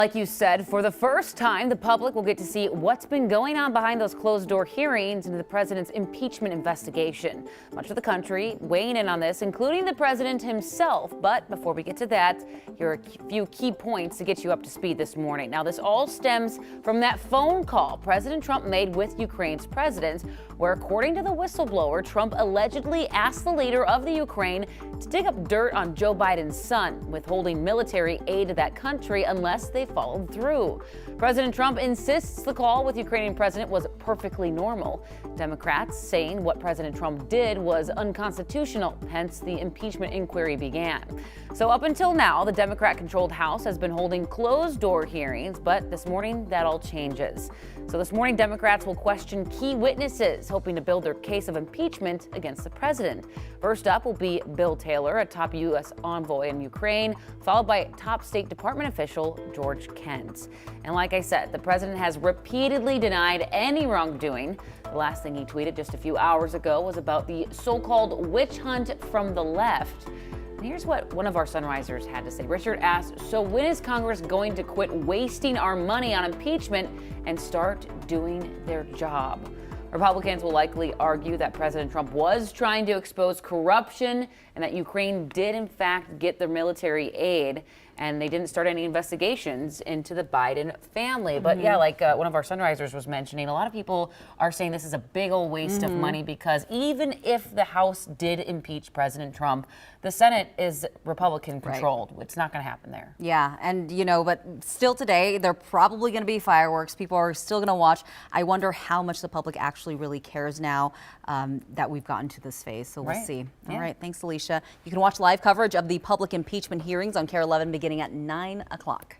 Like you said, for the first time, the public will get to see what's been going on behind those closed-door hearings into the president's impeachment investigation. Much of the country weighing in on this, including the president himself. But before we get to that, here are a few key points to get you up to speed this morning. Now, this all stems from that phone call President Trump made with Ukraine's president, where, according to the whistleblower, Trump allegedly asked the leader of the Ukraine to dig up dirt on Joe Biden's son, withholding military aid to that country unless they followed through. President Trump insists the call with Ukrainian president was perfectly normal. Democrats saying what President Trump did was unconstitutional, hence the impeachment inquiry began. So up until now, the Democrat-controlled House has been holding closed-door hearings, but this morning that all changes. So this morning, Democrats will question key witnesses, hoping to build their case of impeachment against the president. First up will be Bill Taylor, a top U.S. envoy in Ukraine, followed by top State Department official George Kent. And like I said, the president has repeatedly denied any wrongdoing. The last thing he tweeted just a few hours ago was about the so-called witch hunt from the left. And here's what one of our Sunrisers had to say. Richard asked, so when is Congress going to quit wasting our money on impeachment and start doing their job? Republicans will likely argue that President Trump was trying to expose corruption and that Ukraine did, in fact, get their military aid, and they didn't start any investigations into the Biden family. But yeah, like one of our Sunrisers was mentioning, a lot of people are saying this is a big old waste of money because even if the House did impeach President Trump, the Senate is Republican controlled. Right. It's not going to happen there. Yeah, and but still today, they're probably going to be fireworks. People are still going to watch. I wonder how much the public actually really cares now that we've gotten to this phase. So we'll see. All right. Thanks, Alicia. You can watch live coverage of the public impeachment hearings on KARE 11 beginning at 9 o'clock.